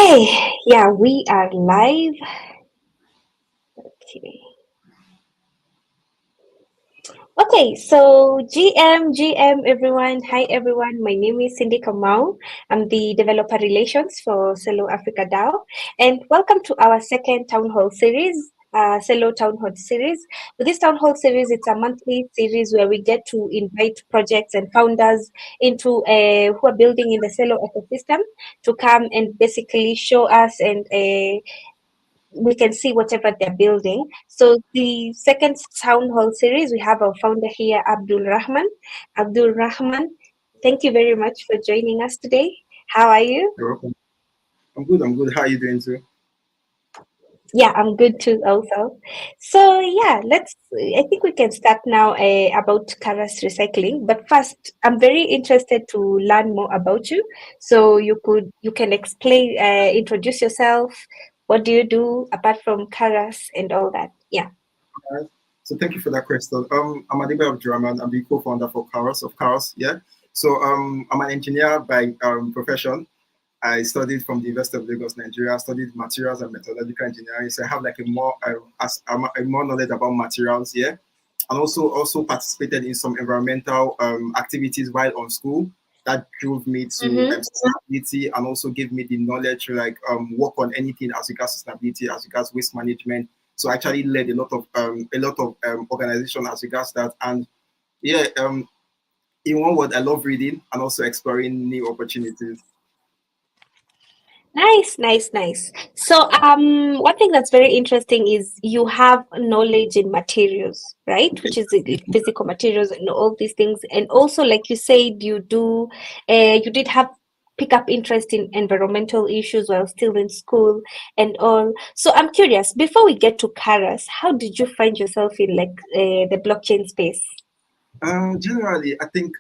Okay, yeah, we are live. Okay. Okay, so GM, everyone. Hi, everyone. My name is Cindy Kamau. I'm the developer relations for Celo Africa DAO, and welcome to our second town hall series. Celo Town Hall series. With this town hall series, it's a monthly series where we get to invite projects and founders into who are building in the Celo ecosystem to come and basically show us and we can see whatever they're building. So the second town hall series, we have our founder here, Abdul Rahman. Abdul Rahman, thank you very much for joining us today. How are you? You're welcome. I'm good. I'm good. How are you doing too? Yeah, I'm good too also. So yeah, I think we can start now about Carus recycling. But first, I'm very interested to learn more about you. So you can explain, introduce yourself. What do you do apart from Carus and all that? Yeah. Alright. So thank you for that question. I'm Adiba Abdurrahman. I'm the co-founder for Carus. Yeah. So I'm an engineer by profession. I studied from the University of Lagos, Nigeria. I studied materials and metallurgical engineering. So I have like a more knowledge about materials. Yeah. And also participated in some environmental activities while on school that drove me to Mm-hmm. sustainability and also gave me the knowledge to like work on anything as regards sustainability, as regards waste management. So I actually led a lot of organization as regards that. And yeah, in one word, I love reading and also exploring new opportunities. Nice, nice, nice. So, one thing that's very interesting is you have knowledge in materials, right? Which is the physical materials and all these things. And also, like you said, you did have pick up interest in environmental issues while still in school and all. So, I'm curious. Before we get to Karas, how did you find yourself in like the blockchain space? Generally, I think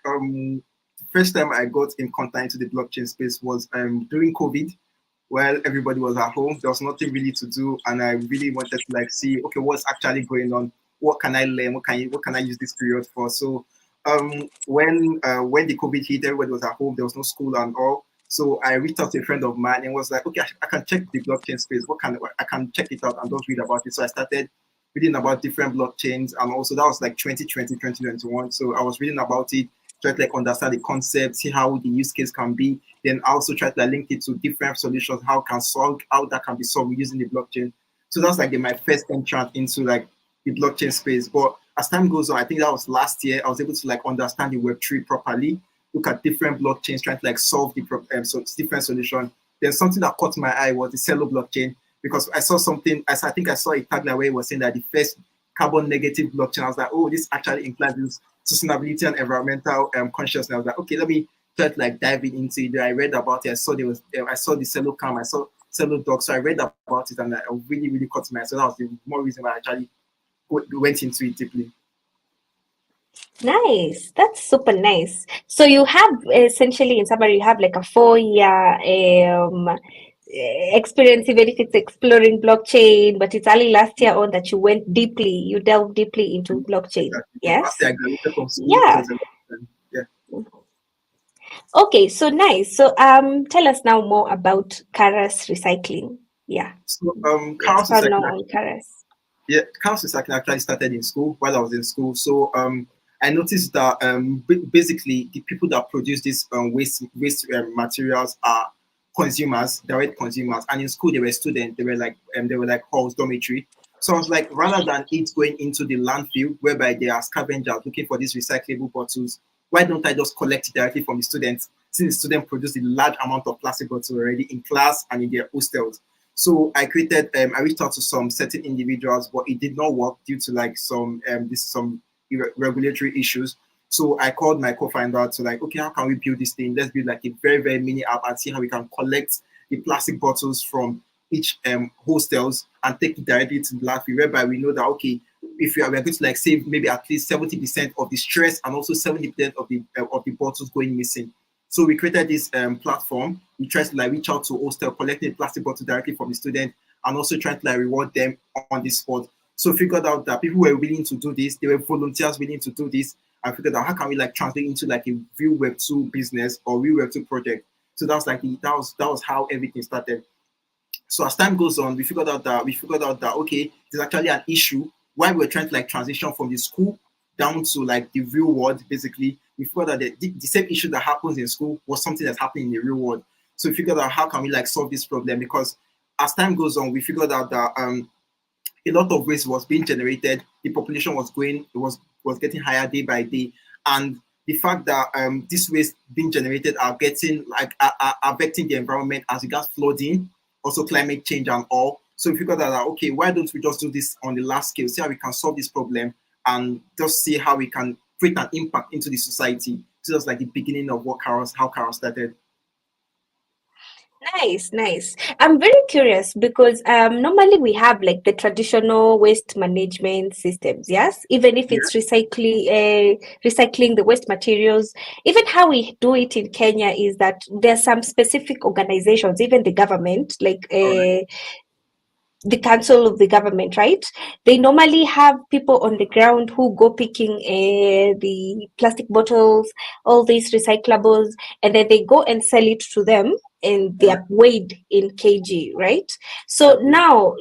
first time I got in contact into the blockchain space was during COVID, while everybody was at home. There was nothing really to do, and I really wanted to like see, okay, what's actually going on? What can I learn? What can I use this period for? So, when the COVID hit, everybody was at home. There was no school and all. So I reached out to a friend of mine and was like, okay, I can check the blockchain space. I can check it out and just read about it. So I started reading about different blockchains, and also that was like 2020, 2021. So I was reading about it, try to like understand the concept, see how the use case can be, then also try to like, link it to different solutions, how that can be solved using the blockchain. So that's like my first entrance into like the blockchain space. But as time goes on, I think that was last year, I was able to like understand the Web3 properly, look at different blockchains, trying to like solve the different solutions. Then something that caught my eye was the Celo blockchain, because I saw something, I think I saw a tagline where it was saying that the first carbon negative blockchain. I was like, oh, this actually implies this sustainability and environmental consciousness. I was like, okay, let me try to like dive into it. I read about it. I saw the Celo Cam, I saw Celo Doc. So I read about it and I really, really caught my eye. So that was the more reason why I actually went into it deeply. Nice. That's super nice. So you have essentially, in summary, you have like a 4 year experience, even if it's exploring blockchain, but it's only last year on that you delved deeply into blockchain. Exactly. After Yes? I graduated from school, it Yeah. was a lot of time. Yeah. Okay, so nice. So tell us now more about Karas recycling. Yeah. So Carus Expand Recycling now on Karas. Yeah, Carus Recycling actually started in school while I was in school. So I noticed that basically the people that produce these waste materials are consumers, direct consumers, and in school they were students. They were like halls dormitory. So I was like, rather than it going into the landfill whereby they are scavengers looking for these recyclable bottles, why don't I just collect it directly from the students? Since the students produce a large amount of plastic bottles already in class and in their hostels. So I reached out to some certain individuals, but it did not work due to like some regulatory issues. So I called my co-founder to like, okay, how can we build this thing? Let's build like a very, very mini app and see how we can collect the plastic bottles from each hostels and take it directly to the landfill, whereby we know that, okay, if we are going to like save maybe at least 70% of the stress and also 70% of the bottles going missing. So we created this platform. We tried to like reach out to hostel, collecting plastic bottle directly from the student, and also trying to like reward them on the spot. So figured out that people were willing to do this. They were volunteers willing to do this. And figured out how can we like translate into like a real Web2 business or real Web2 project. So that was how everything started. So as time goes on, we figured out that okay, there's actually an issue. While we were trying to like transition from the school down to like the real world, basically, we figured out that the same issue that happens in school was something that's happening in the real world. So we figured out how can we like solve this problem, because as time goes on, we figured out that a lot of waste was being generated. The population was getting higher day by day, and the fact that this waste being generated are getting like are affecting the environment as regards flooding, also climate change and all. So we figured out that okay, why don't we just do this on the large scale, see how we can solve this problem, and just see how we can create an impact into the society. So that's like the beginning of how Carus started. Nice, nice. I'm very curious because normally we have like the traditional waste management systems, yes? Even if it's recycling the waste materials, even how we do it in Kenya is that there's some specific organizations, even the government, like the council of the government, right? They normally have people on the ground who go picking the plastic bottles, all these recyclables, and then they go and sell it to them, and they All right. are weighed in kg, right? So Okay. now,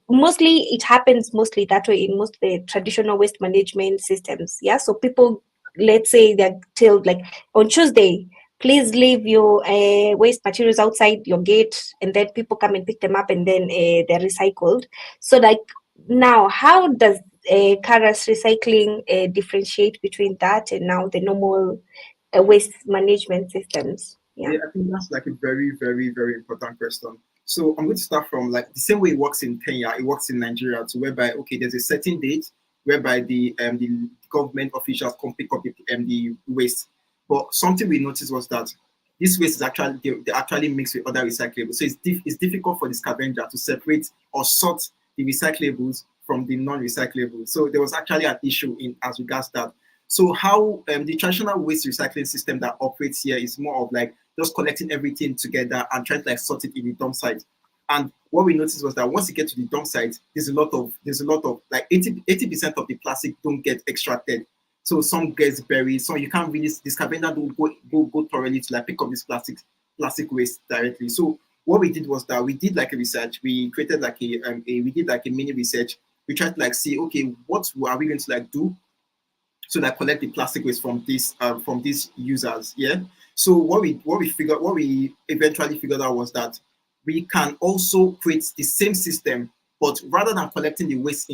mostly it happens mostly that way in most of the traditional waste management systems. Yeah, so people, let's say they're told like on Tuesday, please leave your waste materials outside your gate, and then people come and pick them up, and then they're recycled. So like now, how does Carus recycling differentiate between that and now the normal waste management systems? Yeah. Yeah, I think that's like a very, very, very important question. So I'm going to start from like the same way it works in Kenya, it works in Nigeria too, whereby okay, there's a certain date whereby the government officials come pick up the waste. But something we noticed was that this waste is actually they actually mix with other recyclables. So it's difficult for the scavenger to separate or sort the recyclables from the non-recyclables. So there was actually an issue in as regards that. So how the traditional waste recycling system that operates here is more of like just collecting everything together and trying to like sort it in the dump site. And what we noticed was that once you get to the dump site, there's a lot of like 80% of the plastic don't get extracted. So some gets buried. So you can't really the scavenger don't go thoroughly to like pick up this plastic waste directly. So what we did was that we did like a research. We created like we did like a mini research. We tried to like see okay, what are we going to like do so that collect the plastic waste from these users. Yeah. So what we eventually figured out was that we can also create the same system, but rather than collecting the waste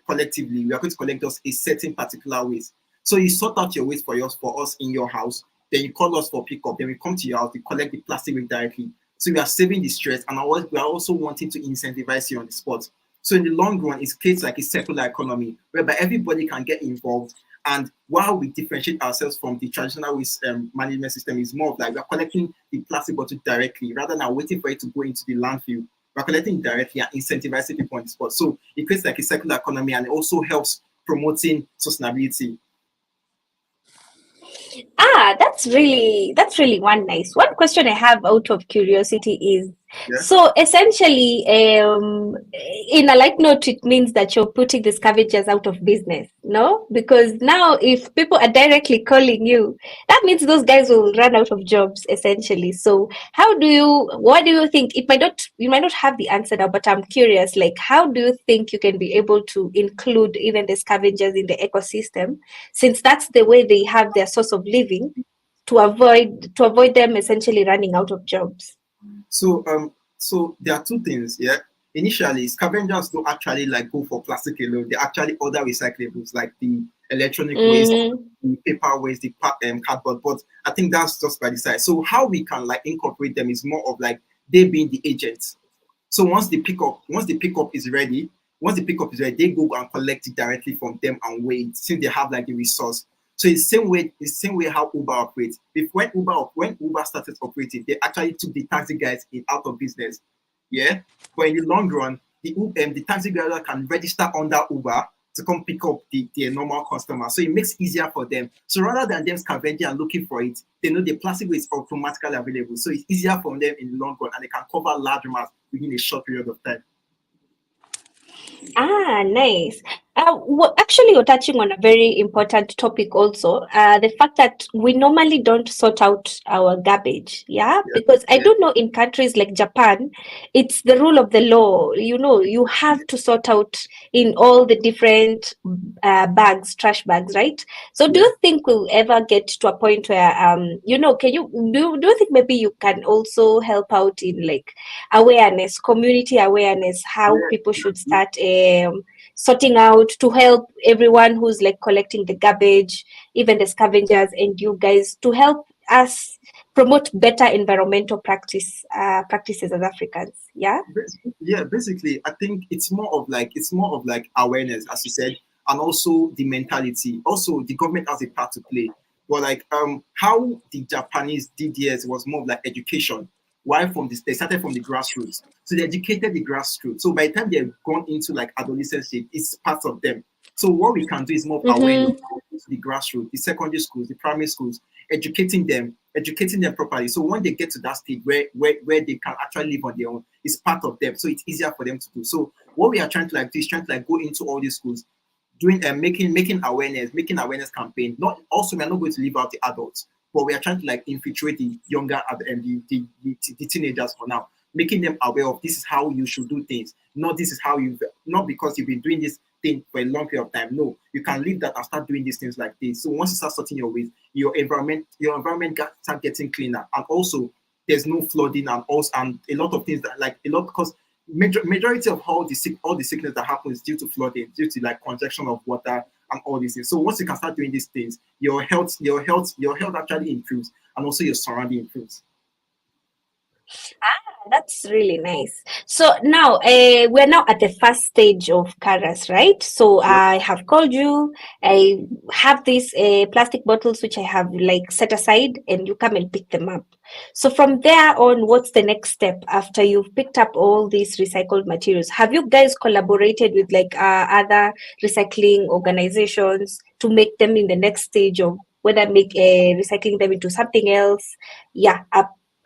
collectively, we are going to collect just a certain particular waste. So you sort out your waste for us in your house, then you call us for pickup, then we come to your house, we collect the plastic waste directly. So we are saving the stress, and we are also wanting to incentivize you on the spot. So in the long run, it creates like a circular economy whereby everybody can get involved. And while we differentiate ourselves from the traditional waste management system, is more of like we're collecting the plastic bottle directly rather than waiting for it to go into the landfill. We're collecting it directly and incentivizing people on the spot. So it creates like a circular economy, and it also helps promoting sustainability. That's really one nice. One question I have out of curiosity is, Yeah. so essentially, in a light note, it means that you're putting the scavengers out of business, no? Because now if people are directly calling you, that means those guys will run out of jobs essentially. So what do you think? You might not have the answer now, but I'm curious, like how do you think you can be able to include even the scavengers in the ecosystem, since that's the way they have their source of living, to avoid them essentially running out of jobs? So there are two things. Yeah. Initially, scavengers don't actually like go for plastic alone. They actually order recyclables like the electronic waste, Mm, the paper waste, the cardboard. But I think that's just by the side. So how we can like incorporate them is more of like they being the agents. So once the pickup is ready, they go and collect it directly from them and wait since they have like the resource. So it's the same way how Uber operates. If when Uber started operating, they actually took the taxi guys out of business. Yeah. But in the long run, the taxi driver can register under Uber to come pick up their normal customer. So it makes it easier for them. So rather than them scavenging and looking for it, they know the plastic waste is automatically available. So it's easier for them in the long run, and they can cover large amounts within a short period of time. nice. Well, actually, you're touching on a very important topic also. The fact that we normally don't sort out our garbage. Yeah, Yeah, because I yeah, do know in countries like Japan, it's the rule of the law. You know, you have to sort out in all the different bags, trash bags, right? So, do yeah. you think we'll ever get to a point where, can do you think maybe you can also help out in like awareness, community awareness, how Yeah, people should start sorting out to help everyone who's like collecting the garbage, even the scavengers and you guys to help us promote better environmental practices as Africans. Yeah. yeah, basically, I think it's more of like awareness, as you said, and also the mentality. Also, the government has a part to play. But like how the Japanese did theirs was more of like education. Why from this they started from the grassroots. So they educated the grassroots. So by the time they've gone into like adolescence, it's part of them. So what we can do is more of awareness Mm-hmm. to the grassroots, the secondary schools, the primary schools, educating them properly. So when they get to that stage where they can actually live on their own, it's part of them. So it's easier for them to do. So what we are trying to like do is trying to like go into all these schools, doing making awareness campaign. Not also we are not going to leave out the adults, but we are trying to like infiltrate the younger and the teenagers for now, making them aware of this is how you should do things. Not this is how you not because you've been doing this thing for a long period of time. No, you can leave that and start doing these things like this. So once you start sorting your ways, your environment start getting cleaner, and also there's no flooding and also and a lot of things that like a lot because majority of all the sickness that happens due to flooding, due to like congestion of water and all these things. So once you can start doing these things, your health actually improves, and also your surrounding improves. That's really nice. So now we're now at the first stage of Carus, right? So Yep. I have called you. I have these plastic bottles which I have like set aside, and you come and pick them up. So from there on, what's the next step after you've picked up all these recycled materials? Have you guys collaborated with like other recycling organizations to make them in the next stage of whether make recycling them into something else? Yeah,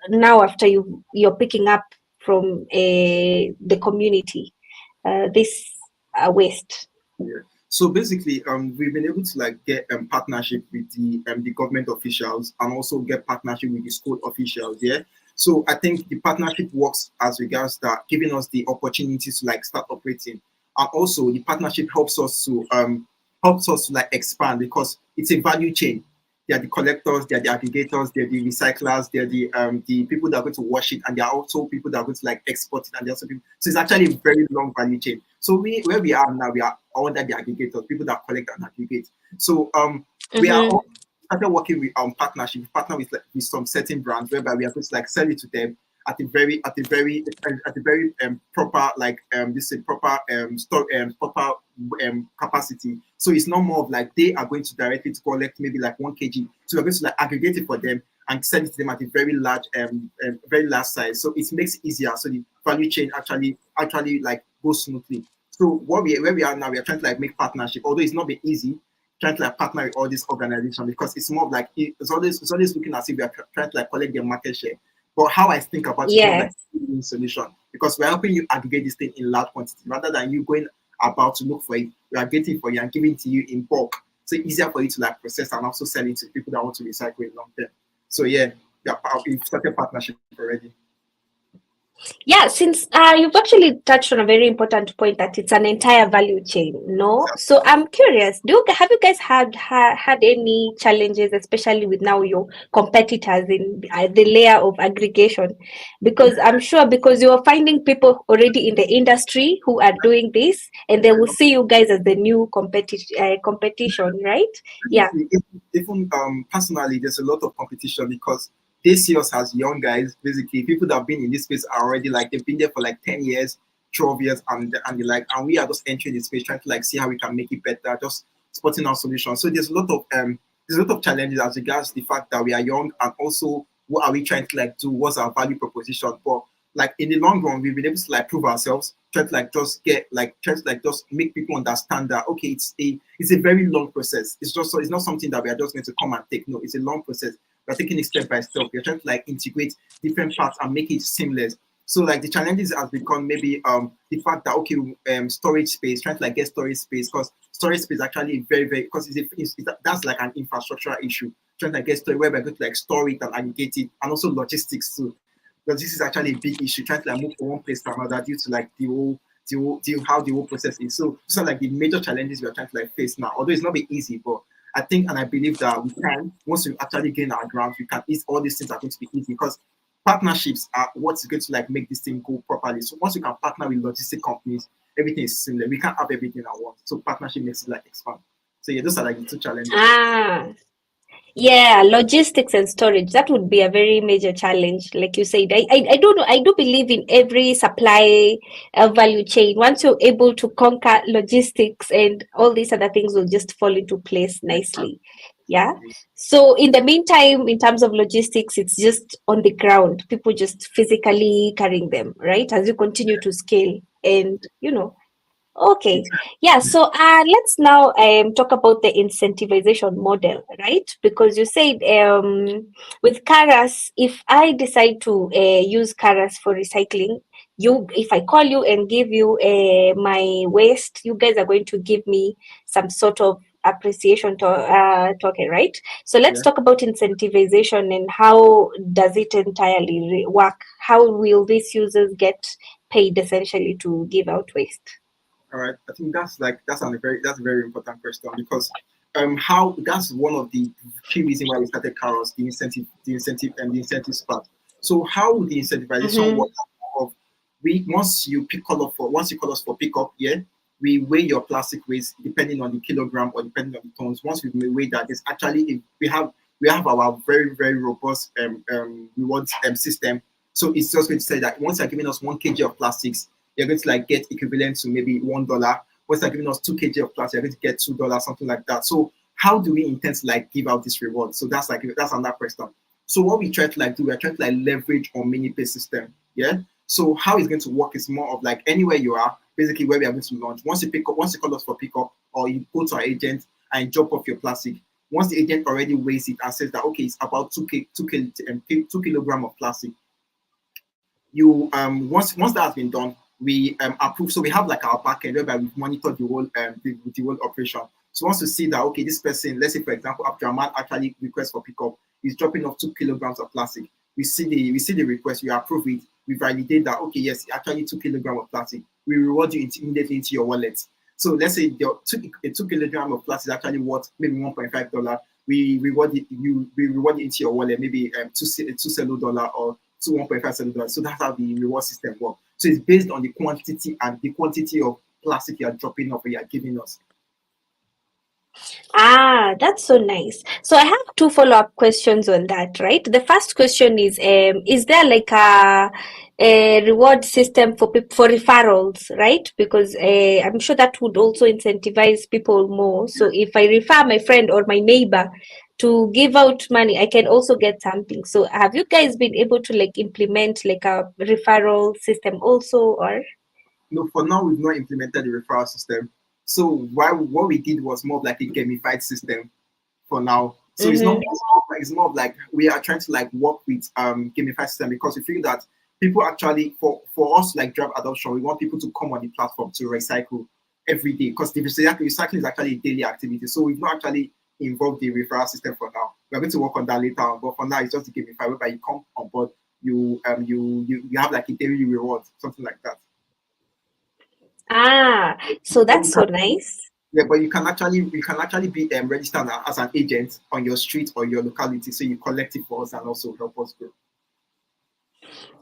now after you're picking up from the community this waste. Yeah. So basically, we've been able to like get partnership with the government officials and also get partnership with the school officials. Yeah. So I think the partnership works as regards that giving us the opportunity to like start operating, and also the partnership helps us to like expand because it's a value chain. They are the collectors, they are the aggregators, they're the recyclers, they're the people that are going to wash it, and they are also people that are going to like export it, and they're also people. So it's actually a very long value chain. So where we are now, we are under the aggregators, people that collect and aggregate. So we are Mm-hmm. all started working with partnership, we partner with like with some certain brands whereby we are going to like sell it to them at a very proper like this is proper store proper capacity. So it's not more of like they are going to directly to collect maybe like 1 kg. So we're going to like aggregate it for them and send it to them at a very large size. So it makes it easier. So the value chain actually like goes smoothly. So where we are now, we are trying to like make partnership, although it's not been easy trying to like partner with all these organizations because it's more of like it's always looking as if we are trying to like collect their market share. But how I think about it is more like Yes. a win-win solution because we're helping you aggregate this thing in large quantity rather than you going about to look for it. We are getting for you and giving it to you in bulk. So easier for you to like process and also sell it to people that want to recycle it long term. So yeah, we've started partnership already. Yeah, since you've actually touched on a very important point that it's an entire value chain, no? Exactly. So I'm curious, have you guys had any challenges, especially with now your competitors in the layer of aggregation? Because I'm sure because you're finding people already in the industry who are doing this, and they will see you guys as the new competition, right? Yeah. Basically, even personally, there's a lot of competition because they see us as young guys. Basically, people that have been in this space are already like they've been there for like 10 years, 12 years, and they like, and we are just entering the space trying to like see how we can make it better, just spotting our solutions. So there's a lot of challenges as regards the fact that we are young, and also what are we trying to like do? What's our value proposition? But like in the long run, we've been able to like prove ourselves, try to like just get like try to like just make people understand that okay, it's a very long process. It's not something that we are just going to come and take. No, it's a long process. We're taking it step by step. We're trying to like integrate different parts and make it seamless. So like the challenges has become maybe the fact that okay storage space, trying to like get storage space, because storage space is actually very very, because that's like an infrastructure issue, trying to get storage where we're going to like store it and aggregate it, and also logistics too. Logistics is actually a big issue, trying to like move from one place to another due to like how the whole process is. So these are like the major challenges we are trying to like face now. Although it's not be easy, but I think and I believe that we can, once we actually gain our ground, we can ease all these things are going to be easy, because partnerships are what's going to like make this thing go properly. So once we can partner with logistic companies, everything is similar. We can't have everything at once. So partnership makes it like expand. So yeah, those are like the two challenges. Ah, yeah, logistics and storage, that would be a very major challenge. Like you said, I don't know, I do believe in every supply value chain. Once you're able to conquer logistics, and all these other things will just fall into place nicely. Yeah. So in the meantime, in terms of logistics, it's just on the ground, people just physically carrying them, right? As you continue to scale and, okay, yeah. So let's now talk about the incentivization model, right? Because you said with Carus, if I decide to use Carus for recycling, if I call you and give you my waste, you guys are going to give me some sort of appreciation token, right? So let's Yeah. talk about incentivization and how does it entirely work? How will these users get paid essentially to give out waste? All right. I think that's a very important question, because how that's one of the key reasons why we started Carus, the incentives part. So how the incentivization Mm-hmm. works of we once you call us for pickup, yeah, we weigh your plastic waste depending on the kilogram or depending on the tons. Once we weigh that, there's actually we have our very very robust rewards system. So it's just going to say that once you're giving us 1 kg of plastics, you're going to like get equivalent to maybe $1. Once they're giving us 2 kg of plastic, you're going to get $2, something like that. So how do we intend to like give out this reward? So that's another question. So what we try to like do, we're trying to like leverage on mini pay system. Yeah. So how it's going to work is more of like anywhere you are, basically where we are going to launch. Once you call us for pickup, or you go to our agent and drop off your plastic. Once the agent already weighs it and says that okay, it's about 2 kilogram of plastic, you once that has been done, we approve. So we have like our backend whereby we monitor the whole operation. So once we see that okay, this person, let's say for example, after a man actually requests for pickup, he's dropping off 2 kilograms of plastic. We see the request, we approve it, we validate that okay, yes, actually 2 kilograms of plastic. We reward you immediately into your wallet. So let's say a 2 kilogram of plastic is actually worth maybe $1.5. We reward it into your wallet, maybe two Celo dollar or to $1.5. So that's how the reward system works. So it's based on the quantity of plastic you are dropping off or you are giving us. Ah, that's so nice. So I have two follow-up questions on that, right? The first question is there like a reward system for for referrals, right? Because I'm sure that would also incentivize people more. So if I refer my friend or my neighbor to give out money, I can also get something. So have you guys been able to like implement like a referral system also, or? No, for now we've not implemented the referral system. So what we did was more of like a gamified system for now. So Mm-hmm. it's more of like we are trying to like work with gamified system, because we feel that people actually for us like drive adoption, we want people to come on the platform to recycle every day, because the recycling is actually a daily activity. So we've not actually involved the referral system for now. We're going to work on that later on, but for now it's just the gamify whereby you come on board, you have like a daily reward, something like that. Ah, so But you that's can, so nice. yeah, but you can actually be registered as an agent on your street or your locality, so you collect it for us and also help us grow.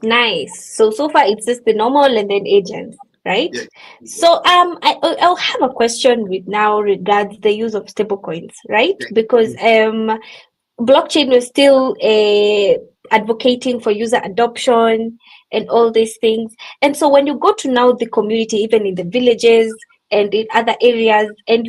Nice. So far it's just the normal and then agents, right? Yeah, So I'll have a question with now regards the use of stablecoins, right? yeah, Because blockchain was still advocating for user adoption and all these things. And so when you go to now the community, even in the villages and in other areas, and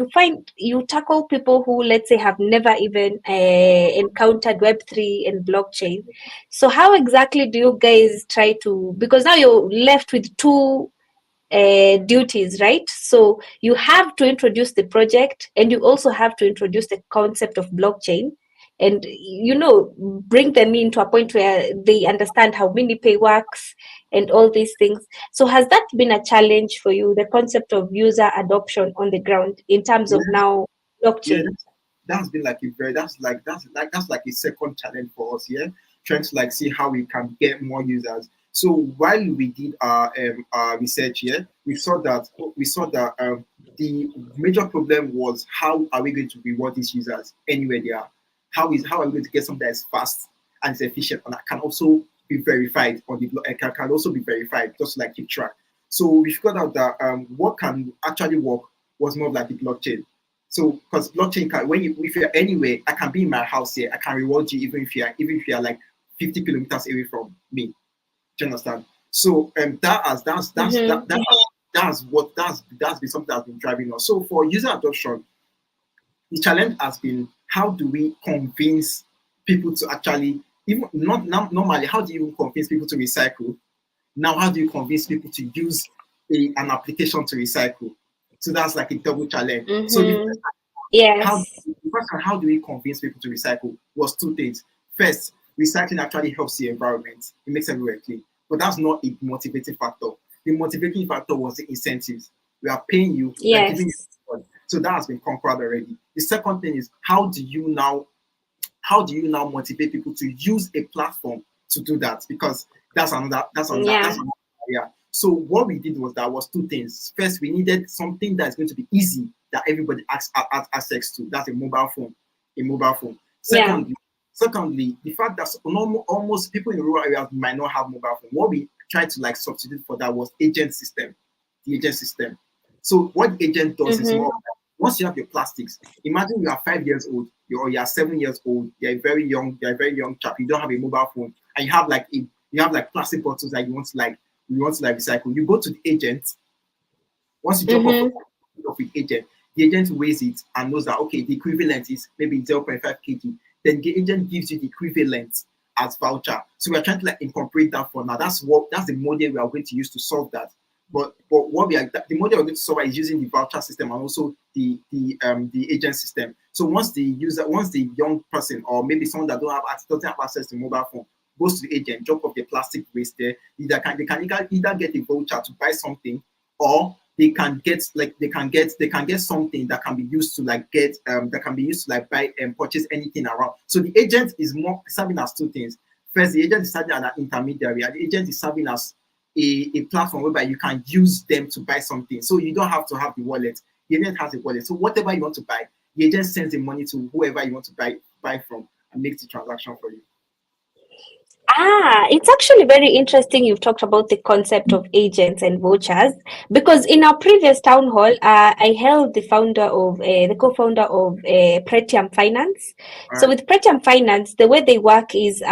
you tackle people who, let's say, have never even encountered Web3 and blockchain. So how exactly do you guys try to, because now you're left with two duties, right? So you have to introduce the project and you also have to introduce the concept of blockchain. and bring them into a point where they understand how MiniPay works and all these things. So has that been a challenge for you, the concept of user adoption on the ground in terms of Yeah, now yeah, blockchain? that's been like a very that's like a second challenge for us here, trying to like see how we can get more users. So while we did our research here, we saw that the major problem was how are we going to reward these users anywhere they are? How are we going to get something that is fast and is efficient and that can also be verified on the can also be verified just to like keep track. So we figured out that what can actually work was more like the blockchain. So, because blockchain can, if you're anywhere, I can be in my house here. I can reward you even if you're like 50 kilometers away from me. Do you understand? So, Mm-hmm. that's been something that's been driving us. So, for user adoption, the challenge has been how do we convince people to actually even not normally how do you convince people to recycle? Now, how do you convince people to use an application to recycle? So that's like a double challenge. So the Mm-hmm. how Yes. the question how do we convince people to recycle was two things. First, recycling actually helps the environment. It makes everywhere clean. But that's not a motivating factor. The motivating factor was the incentives. We are paying you, we are giving you Yes. reward. So that has been conquered already. The second thing is how do you now motivate people to use a platform to do that? Because Yeah. that's another area. So what we did was two things. First, we needed something that's going to be easy that everybody has access to. That's a mobile phone. A mobile phone. Yeah. Secondly, the fact that almost people in rural areas might not have mobile phone. What we tried to like substitute for that was agent system. The agent system. So what the agent does is more Mm-hmm. like, once you have your plastics, imagine you are 5 years old, you're 7 years old, you're a very young chap, you don't have a mobile phone, and you have like plastic bottles that you want to like recycle. You go to the agent. Once you drop off Mm-hmm. with the agent weighs it and knows that okay, the equivalent is maybe 0.5 kg. Then the agent gives you the equivalent as voucher. So we are trying to like incorporate that for now. That's the model we are going to use to solve that. But what we are the model we're going to solve is using the voucher system and also the agent system. So once the young person or maybe someone that doesn't have access to mobile phone goes to the agent, drop off the plastic waste there, they can either get a voucher to buy something, or they can get something that can be used to like get that can be used to like buy and purchase anything around. So the agent is more serving as two things. First, the agent is serving as an intermediary, and the agent is serving as a platform whereby you can use them to buy something. So you don't have to have the wallet. The agent has a wallet. So whatever you want to buy, the agent sends the money to whoever you want to buy from and makes the transaction for you. It's actually very interesting you've talked about the concept of agents and vouchers, because in our previous town hall, I held the co-founder of Pretium Finance. All So right. with Pretium Finance, the way they work is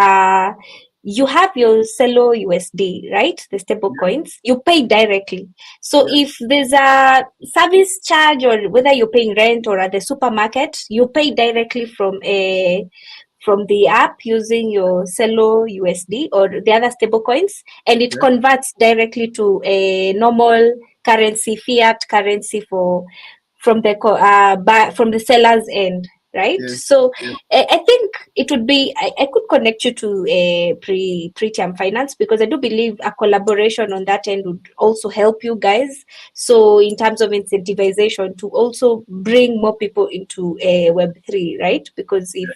you have your Celo USD, right? The stable Yeah. coins, you pay directly. So Yeah. if there's a service charge or whether you're paying rent or at the supermarket, you pay directly from the app using your Celo USD or the other stable coins, and it Yeah. converts directly to a normal currency, fiat currency from the seller's end, right? Yeah. So Yeah. I think it would be I could connect you to a Pretium Finance, because I do believe a collaboration on that end would also help you guys. So in terms of incentivization to also bring more people into a Web3, right? Because if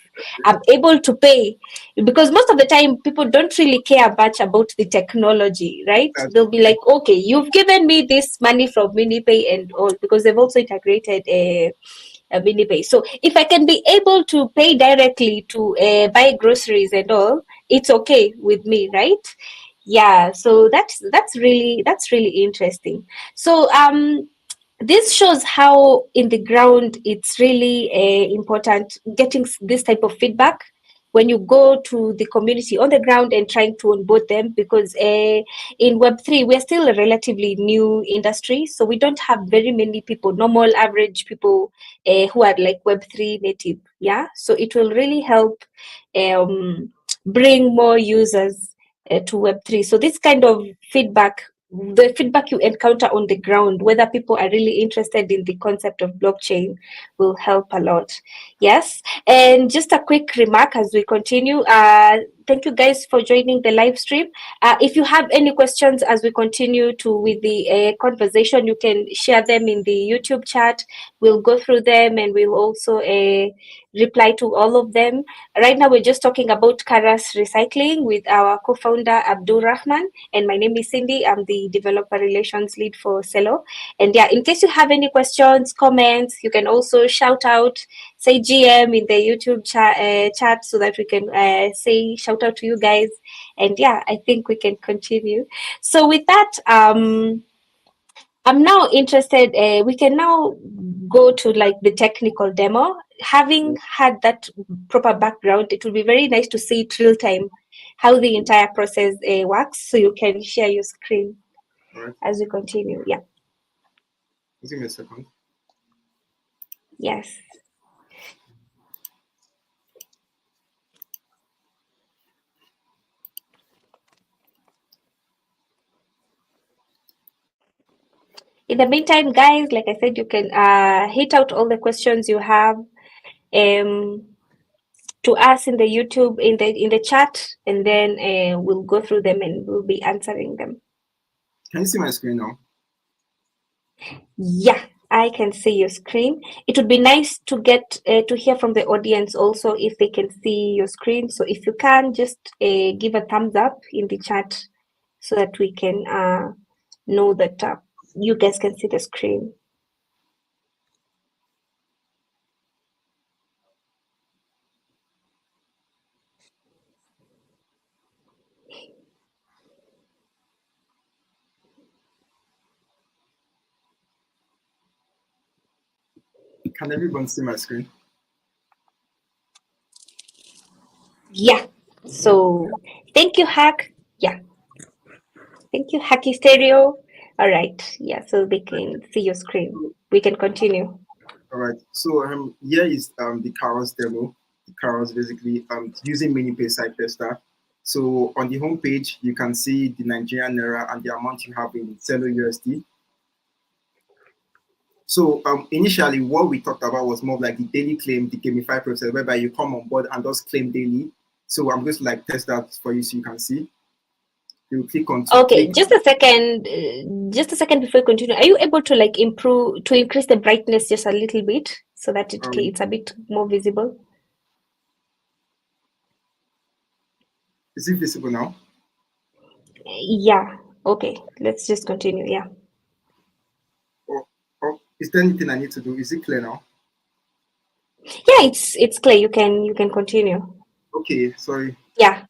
I'm able to pay, because most of the time people don't really care much about the technology, right? That's They'll be like, okay, you've given me this money from MiniPay and all, because they've also integrated a MiniPay. So if I can be able to pay directly to buy groceries and all, it's okay with me, right? Yeah, so that's really interesting. So this shows how in the ground it's really important getting this type of feedback when you go to the community on the ground and trying to onboard them, because in Web3 we're still a relatively new industry, so we don't have very many people, normal average people who are like Web3 native. Yeah, so it will really help bring more users to Web3. So this kind of feedback the feedback you encounter on the ground, whether people are really interested in the concept of blockchain, will help a lot. Yes. And just a quick remark as we continue. Thank you guys for joining the live stream. If you have any questions as we continue with the conversation, you can share them in the YouTube chat. We'll go through them and we'll also reply to all of them. Right now, we're just talking about Carus recycling with our co-founder Abdul Rahman, and my name is Cindy. I'm the developer relations lead for Celo. And yeah, in case you have any questions, comments, you can also shout out, say GM in the YouTube chat so that we can say shout out to you guys. And yeah, I think we can continue. So with that, I'm now interested. We can now go to like the technical demo. Having had that proper background, it would be very nice to see it real time, how the entire process works. So you can share your screen as we continue. Yeah. Give me a second. Yes. In the meantime, guys, like I said, you can hit out all the questions you have to us in the YouTube in the chat, and then we'll go through them and we'll be answering them. Can you see my screen now? Yeah, I can see your screen. It would be nice to get to hear from the audience also if they can see your screen. So if you can, just give a thumbs up in the chat so that we can know that you guys can see the screen. Can everyone see my screen? Yeah. So thank you, Hack. Yeah. Thank you, Hacky Stereo. All right. Yeah. So they can see your screen. We can continue. All right. So here is the Carus demo. The Carus basically using MiniPay site tester. So on the home page, you can see the Nigerian Naira and the amount you have in Celo USD. So initially, what we talked about was more like the daily claim, the gamified process, whereby you come on board and just claim daily. So I'm just like test that for you so you can see. You click on. Okay, just a second. Just a second before you continue. Are you able to like increase the brightness just a little bit so that it's a bit more visible? Is it visible now? Yeah. Okay. Let's just continue. Yeah. Or is there anything I need to do? Is it clear now? Yeah, it's clear. You can continue. Okay. Sorry. Yeah.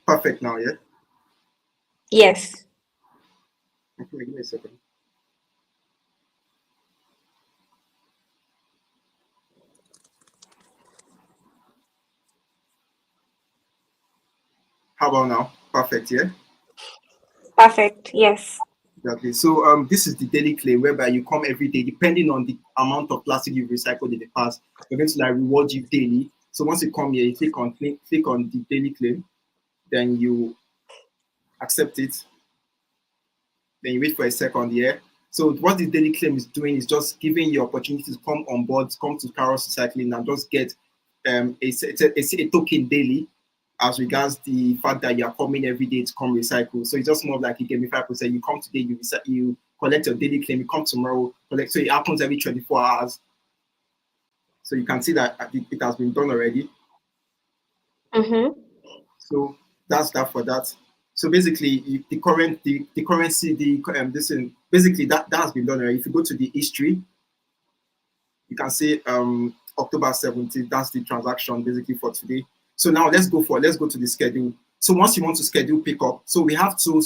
Perfect now. Yeah. Yes. Okay. Give me a second. How about now? Perfect. Yeah. Perfect. Yes. Exactly. So this is the daily claim whereby you come every day, depending on the amount of plastic you've recycled in the past. We're going to like reward you daily. So once you come here, you click on the daily claim, then you accept it. Then you wait for a second here. So what the daily claim is doing is just giving you opportunity to come on board, come to Carus Recycling and just get a token daily as regards the fact that you are coming every day to come recycle. So it's just more like a gamified process. You come today, you collect your daily claim, you come tomorrow, collect. So it happens every 24 hours. So you can see that it has been done already. Mm-hmm. So that's that for that. So basically, the currency, basically that has been done already. If you go to the history, you can see October 17th. That's the transaction basically for today. So now let's go to the schedule. So once you want to schedule pickup, so we have two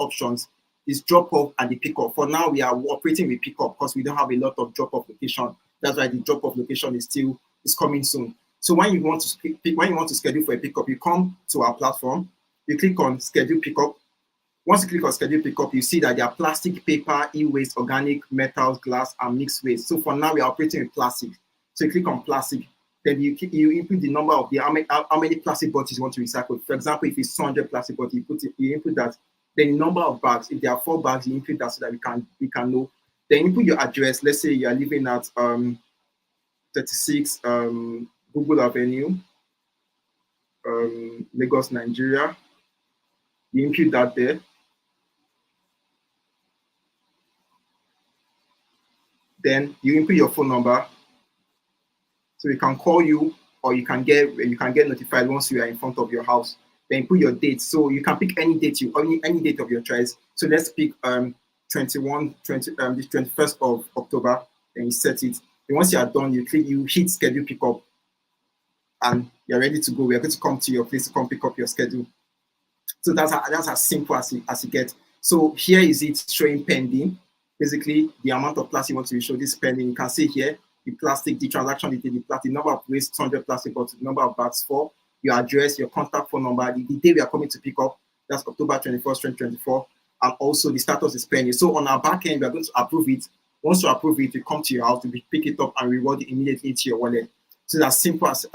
options: is drop off and the pickup. For now, we are operating with pickup because we don't have a lot of drop off location. That's why the drop off location is coming soon. So when you want to schedule for a pickup, you come to our platform, you click on schedule pickup. Once you click on schedule pickup, you see that there are plastic, paper, e-waste, organic, metals, glass, and mixed waste. So for now, we are operating with plastic. So you click on plastic, then you input the number of how many plastic bottles you want to recycle. For example, if it's 200 plastic bottles, you input that, Then the number of bags. If there are 4 bags, you input that so that we can know. Then you put your address. Let's say you are living at 36 Google Avenue, Lagos, Nigeria. You input that there. Then you input your phone number, so we can call you, or you can get notified once you are in front of your house. Then put your date, so you can pick any date any date of your choice. So let's pick the 21st of October. Then you set it. And once you are done, you hit schedule pickup, and you're ready to go. We are going to come to your place to come pick up your schedule. So that's as simple as it gets. So here is it showing pending. Basically, the amount of plastic you want to show this pending. You can see here the plastic, the transaction detail, the plastic, number of waste, 200 plastic bottles, number of bags, 4, your address, your contact phone number, the day we are coming to pick up, that's October 21st, 2024, and also the status is pending. So on our back end, we are going to approve it. Once you approve it, we come to your house to pick it up and reward it immediately into your wallet. So that's simple as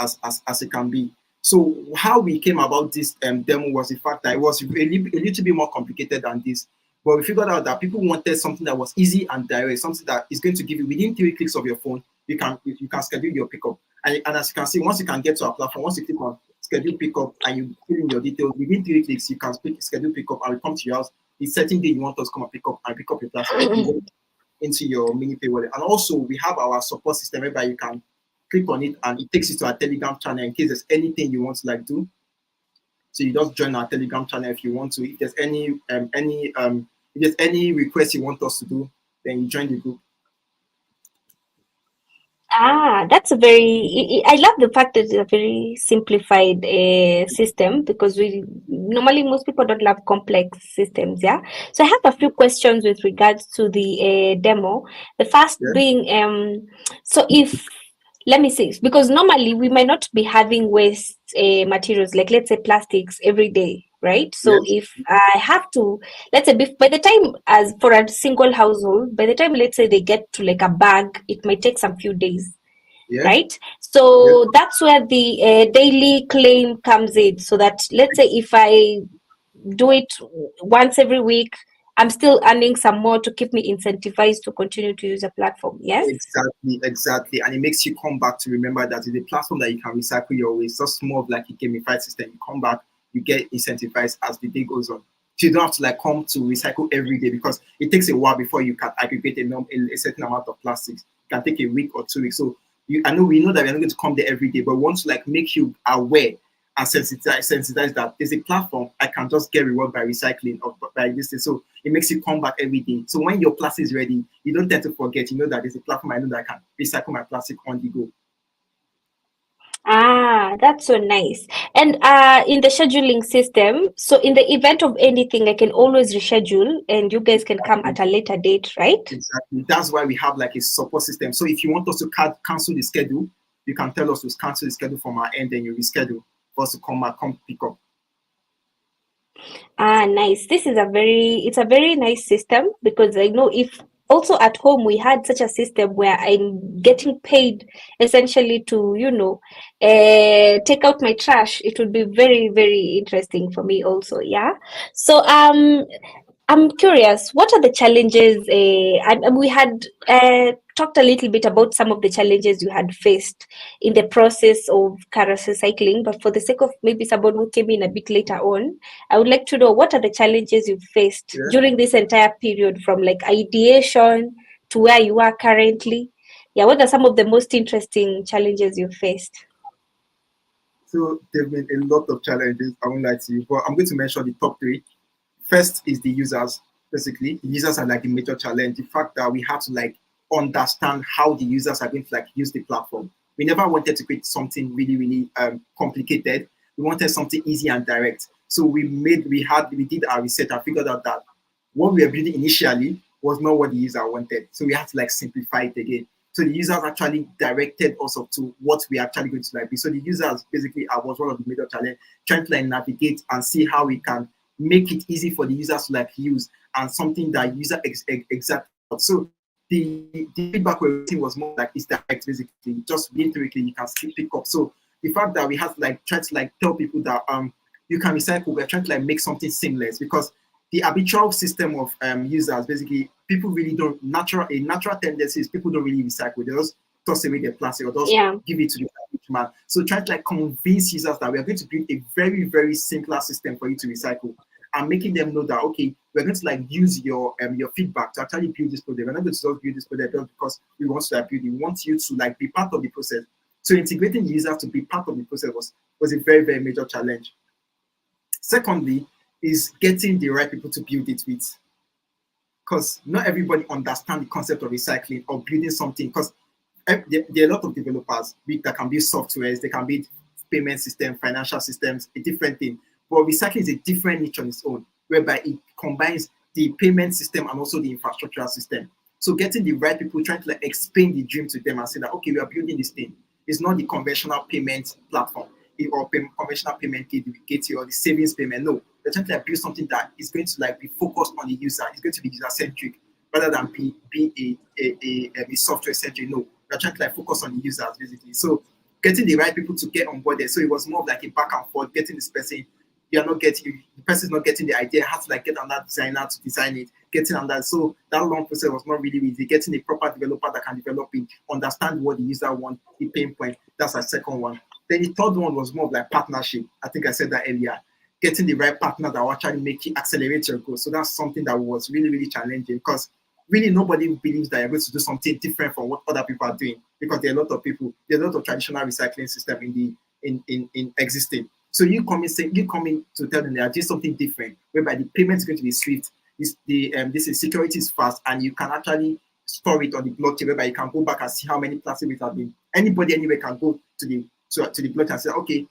it can be. So how we came about this demo was the fact that it was a little bit more complicated than this. But we figured out that people wanted something that was easy and direct, something that is going to give you within 3 clicks of your phone. You can schedule your pickup. And as you can see, once you can get to our platform, once you click on schedule pickup and you fill in your details, within 3 clicks, you can schedule pickup and we come to your house. The certain day you want us to come and pick up your platform into your mini pay wallet. And also we have our support system whereby you can click on it and it takes you to our Telegram channel in case there's anything you want to do. So you just join our Telegram channel if you want to. If there's any request you want us to do, then you join the group. That's I love the fact that it's a very simplified system, because most people don't love complex systems. Yeah. So I have a few questions with regards to the demo. The first being, so if, let me see, because normally we might not be having waste materials, like let's say plastics every day, right? So if I have to, let's say by the time, as for a single household, by the time, let's say they get to like a bag, it might take some few days, right? So that's where the daily claim comes in. So that, let's say if I do it once every week, I'm still earning some more to keep me incentivized to continue to use a platform. Yes, exactly. And it makes you come back to remember that it's a platform that you can recycle your waste. Just more of like a gamified system. You come back, you get incentivized as the day goes on. So you don't have to come to recycle every day, because it takes a while before you can aggregate a certain amount of plastics. It can take a week or 2 weeks. So we know that we're not going to come there every day, but we want to make you aware and sensitize that there's a platform I can just get reward by recycling or by this thing. So it makes you come back every day. So when your plastic is ready, you don't tend to forget. You know that there's a platform I know that I can recycle my plastic on the go. That's so nice. And in the scheduling system, so in the event of anything, I can always reschedule and you guys can come at a later date, right? Exactly. That's why we have a support system. So if you want us to cancel the schedule, you can tell us to cancel the schedule from our end, and you reschedule for us to come pick up. Nice. It's a very nice system, because I know if also at home we had such a system where I'm getting paid essentially to take out my trash, it would be very, very interesting for me also. Yeah. So I'm curious, what are the challenges? And we had talked a little bit about some of the challenges you had faced in the process of Carus recycling, but for the sake of maybe someone who came in a bit later on, I would like to know, what are the challenges you faced during this entire period, from ideation to where you are currently? Yeah, what are some of the most interesting challenges you faced? So there have been a lot of challenges, I won't lie to you, but I'm going to mention the top 3. First is the users. Basically, the users are the major challenge. The fact that we have to understand how the users are going to use the platform. We never wanted to create something really, really complicated. We wanted something easy and direct. So we did our research and figured out that what we were building initially was not what the user wanted. So we had to simplify it again. So the users actually directed us up to what we are actually going to be. So the users basically was one of the major challenges, trying to navigate and see how we can make it easy for the users to use, and something that user exactly. So the feedback we're getting was more it's direct, basically. Just being theoretically, you can still pick up. So the fact that we have to try to tell people that you can recycle, we're trying to make something seamless, because the habitual system of users, basically, people really don't a natural tendency is people don't really recycle. They just toss away their plastic or just Yeah. give it to the garbage man. So trying to like convince users that we are going to build a very, very simpler system for you to recycle, and making them know that okay, we're going to like use your feedback to actually build this project. We're not going to just build this project just because we want to like build it. We want you to like be part of the process. So integrating the user to be part of the process was a very, very major challenge. Secondly, is getting the right people to build it with, because not everybody understands the concept of recycling or building something. Because there are a lot of developers that can build softwares, they can build payment systems, financial systems, a different thing. But recycling is a different niche on its own, whereby it combines the payment system and also the infrastructural system. So getting the right people, trying to like explain the dream to them and say that okay, we are building this thing. It's not the conventional payment platform or conventional payment gateway or the savings payment. No, they're trying to like build something that is going to like be focused on the user. It's going to be user centric rather than be a software centric. No, they're trying to like focus on the users basically. So getting the right people to get on board there. So it was more of like a back and forth, getting this person. You're not getting the person's not getting the idea, has to like get another designer to design it, getting on that. So that long process was not really easy. Getting a proper developer that can develop it, understand what the user wants, the pain point. That's our second one. Then the third one was more of like partnership. I think I said that earlier. Getting the right partner that will actually make you accelerate your growth. So that's something that was really, really challenging because really nobody believes that you're going to do something different from what other people are doing, because there are a lot of people, there's a lot of traditional recycling system in existing. So you coming to tell them they are doing something different, whereby the payment is going to be swift. This is security is fast, and you can actually store it on the blockchain, whereby you can go back and see how many plastic waste have been. Anybody anywhere can go to the blockchain and say, okay,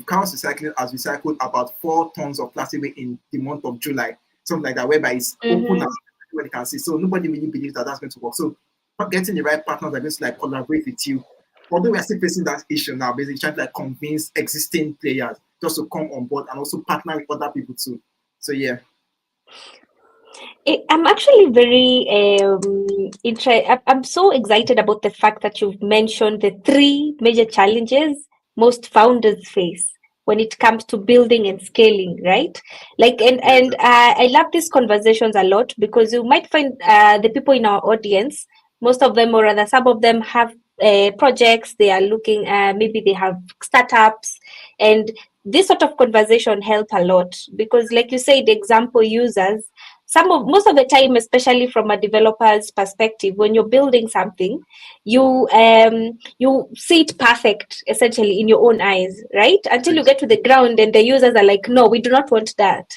Carus Recycling has recycled about 4 tons of plastic waste in the month of July, something like that, whereby it's open and everybody can see. So nobody really believes that that's going to work. So getting the right partners that are going to like collaborate with you. Although we are still facing that issue now, basically trying to like convince existing players just to come on board and also partner with other people too. So yeah. I'm actually very interested. I'm so excited about the fact that you've mentioned the 3 major challenges most founders face when it comes to building and scaling, right? Like, and I love these conversations a lot, because you might find the people in our audience, most of them, or rather some of them, have projects they are looking at. Maybe they have startups, and this sort of conversation help a lot, because like you said, example users, most of the time, especially from a developer's perspective, when you're building something, you see it perfect essentially in your own eyes, right? Until you get to the ground and the users are like, no, we do not want that.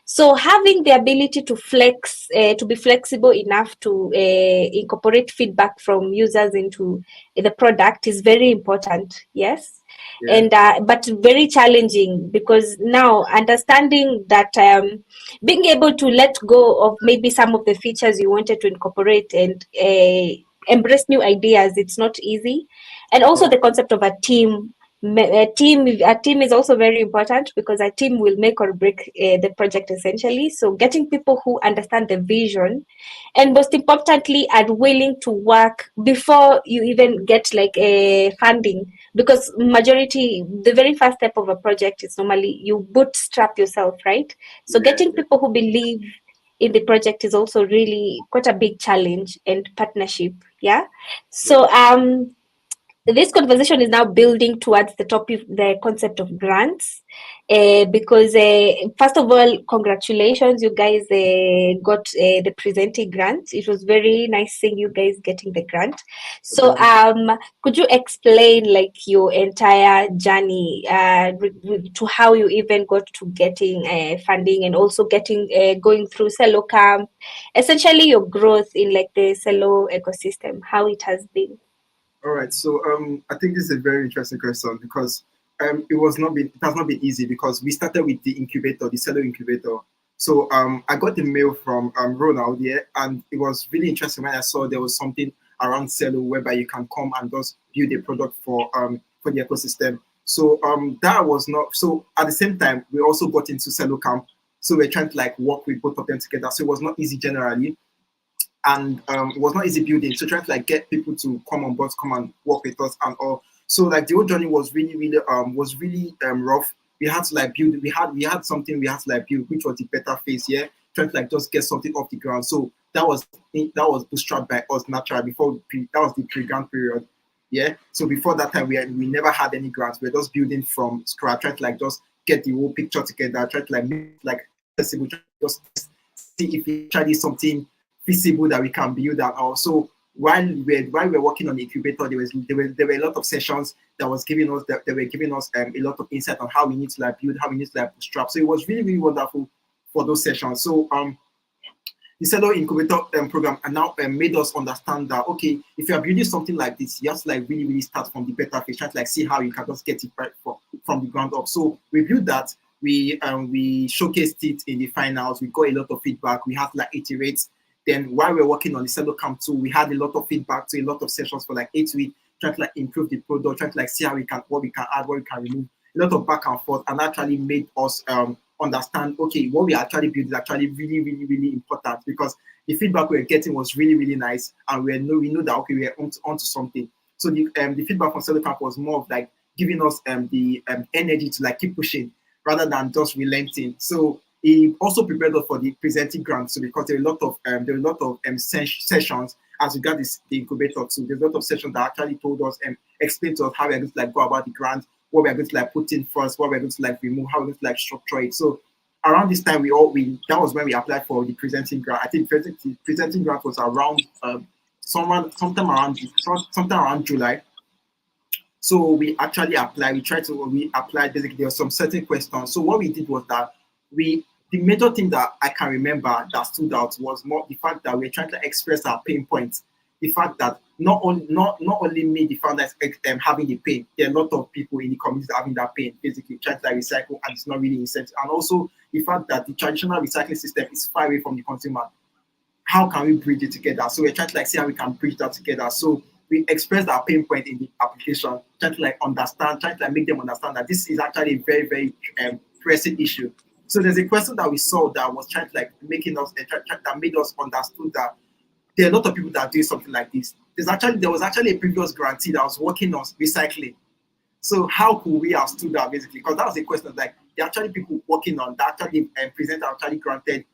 So having the ability to flex, to be flexible enough to incorporate feedback from users into the product is very important. Yes. And but very challenging, because now understanding that being able to let go of maybe some of the features you wanted to incorporate and embrace new ideas, it's not easy. And also the concept of a team. A team is also very important, because a team will make or break the project essentially. So getting people who understand the vision, and most importantly are willing to work before you even get like a funding, because the very first step of a project is normally you bootstrap yourself, right? So getting people who believe in the project is also really quite a big challenge, and partnership. So this conversation is now building towards the concept of grants, because first of all, congratulations, you guys got the presenting grant. It was very nice seeing you guys getting the grant. So could you explain like your entire journey to how you even got to getting funding, and also getting going through Celo Camp, essentially your growth in like the Celo ecosystem, how it has been? All right. So I think this is a very interesting question, because it has not been easy, because we started with the incubator, the Celo incubator. So I got a mail from Ronald here, and it was really interesting when I saw there was something around Celo whereby you can come and just build a product for the ecosystem. So that was not so. At the same time, we also got into Celo Camp. So we're trying to like work with both of them together. So it was not easy generally, and it was not easy building. So trying to like get people to come on board, come and work with us and all. So like the whole journey was really rough. We had to like build. We had something we had to like build, which was the beta phase here. trying to like just get something off the ground. So that was bootstrapped by us naturally that was the pre-grant period. Yeah. So before that time, we never had any grants. We are just building from scratch, trying to like just get the whole picture together, try to like make like accessible, just see if it's actually something feasible that we can build. And also while we're working on the incubator, there were a lot of sessions that was giving us that they were giving us a lot of insight on how we need to like build, how we need to like bootstrap. So it was really really wonderful for those sessions. So the Celo incubator program and now made us understand that okay, if you are building something like this, you have to like really really start from the beta phase, try to like see how you can just get it right from the ground up. So we built that. We showcased it in the finals. We got a lot of feedback. We had to like iterate. Then while we were working on the Celo Camp 2, we had a lot of feedback to a lot of sessions for like 8 weeks, trying to like improve the product, trying to like see how what we can add, what we can remove. A lot of back and forth, and actually made us understand okay, what we actually built is actually really really really important, because the feedback we were getting was really really nice, and we know that okay, we are onto something. So the feedback from Celo Camp was more of like giving us the energy to like keep pushing rather than just relenting. So it also prepared us for the presenting grant. So because there were a lot of sessions as regards the incubator too. There's a lot of sessions that actually told us and explained to us how we're going to like go about the grant, what we're going to like put in first, what we're going to like remove, how we're going to like structure it. So around this time that was when we applied for the presenting grant. I think the presenting grant was around sometime around July. So we actually applied. We applied. Basically, there were some certain questions. So what we did was that the major thing that I can remember that stood out was more the fact that we're trying to express our pain points. The fact that not only me, the founders, having the pain. There are a lot of people in the community having that pain, basically trying to recycle, and it's not really incentive. And also the fact that the traditional recycling system is far away from the consumer. How can we bridge it together? So we're trying to like see how we can bridge that together. So we expressed our pain point in the application, trying to like understand, trying to like make them understand that this is actually a very, very pressing issue. So there's a question that we saw that was trying to like making us that made us understood that there are a lot of people that do something like this. There was actually a previous grantee that was working on recycling. So how could we have stood out basically? Because that was a question like there are actually people working on that actually presenter actually granted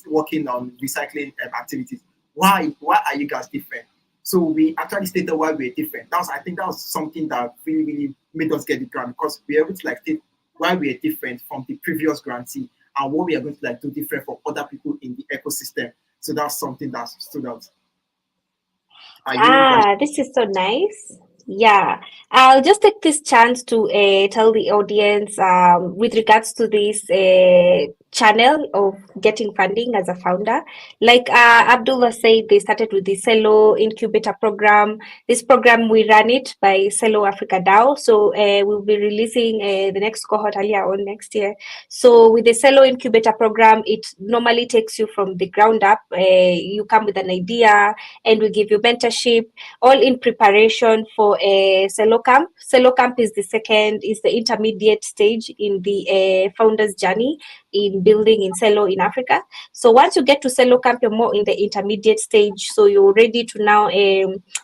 working on recycling activities. Why are you guys different? So we actually stated why we're different. I think that was something that really, really made us get the grant, because we were able to like state why we are different from the previous grantee and what we are going to like do different from other people in the ecosystem. So that's something that stood out. This is so nice. Yeah, I'll just take this chance to tell the audience with regards to this channel of getting funding as a founder. Like Abdullah said, they started with the Celo Incubator Program. This program, we run it by Celo Africa DAO. So we'll be releasing the next cohort earlier on next year. So with the Celo Incubator Program, it normally takes you from the ground up. You come with an idea and we give you mentorship, all in preparation for a Celo Camp. Celo Camp is the intermediate stage in the founder's journey in building in Celo in Africa. So once you get to Celo Camp, you're more in the intermediate stage. So you're ready to now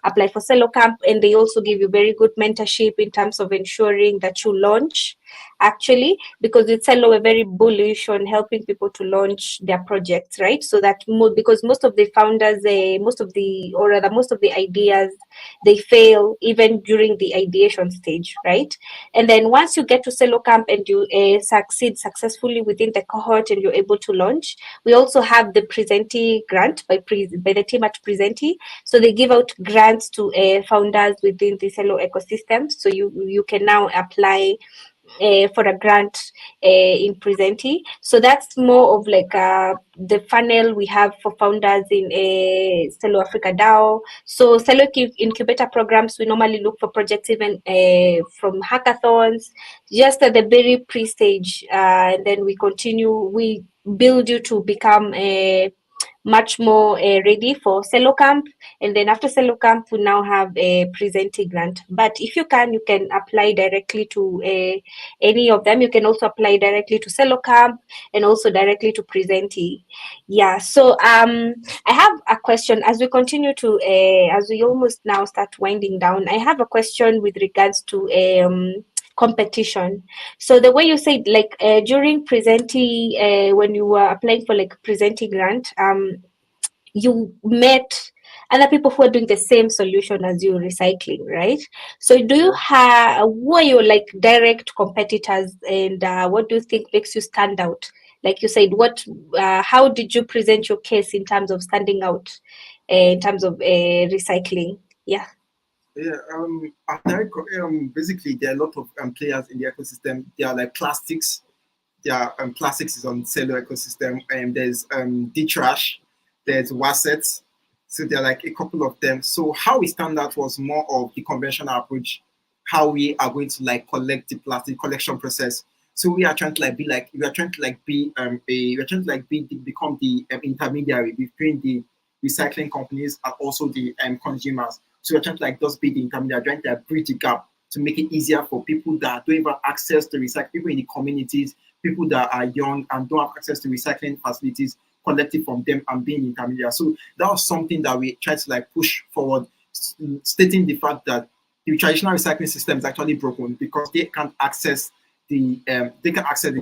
apply for Celo Camp, and they also give you very good mentorship in terms of ensuring that you launch. Actually, because with Celo, we're very bullish on helping people to launch their projects, right? So that because most of the founders, most of the ideas, they fail even during the ideation stage, right? And then once you get to Celo Camp and you succeed successfully within the cohort and you're able to launch, we also have the Presentee grant by the team at Presentee. So they give out grants to founders within the Celo ecosystem. So you can now apply for a grant in Presentee. So that's more of like the funnel we have for founders in Celo Africa DAO. So Celo incubator programs, we normally look for projects even from hackathons, just at the very pre-stage. And then we build you to become much more ready for Celo Camp. And then after Celo Camp, we now have a Presentee grant. But if you can apply directly to any of them. You can also apply directly to Celo Camp and also directly to Presentee. Yeah, so I have a question as we continue to, as we almost now start winding down. I have a question with regards to competition. So the way you said, like during presenting, when you were applying for like presenting grant, you met other people who are doing the same solution as you, recycling, right? So do you Yeah. have, who are your like direct competitors, and what do you think makes you stand out? Like you said, what how did you present your case in terms of standing out, in terms of recycling? Yeah. Yeah, basically there are a lot of players in the ecosystem. They are like plastics. There plastics is on Celo ecosystem, and there's D-Trash, there's Wassets. So there are like a couple of them. So how we stand out was more of the conventional approach, how we are going to like collect the plastic collection process. So we are trying to like be like we are trying to like be we are trying to like become the intermediary between the recycling companies and also the consumers. So we're trying to like just be the intermediary, trying to like, bridge the gap to make it easier for people that don't even have access to recycle, people in the communities, people that are young and don't have access to recycling facilities, collect it from them and being intermediate. So that was something that we tried to like push forward, stating the fact that the traditional recycling system is actually broken because they can't access the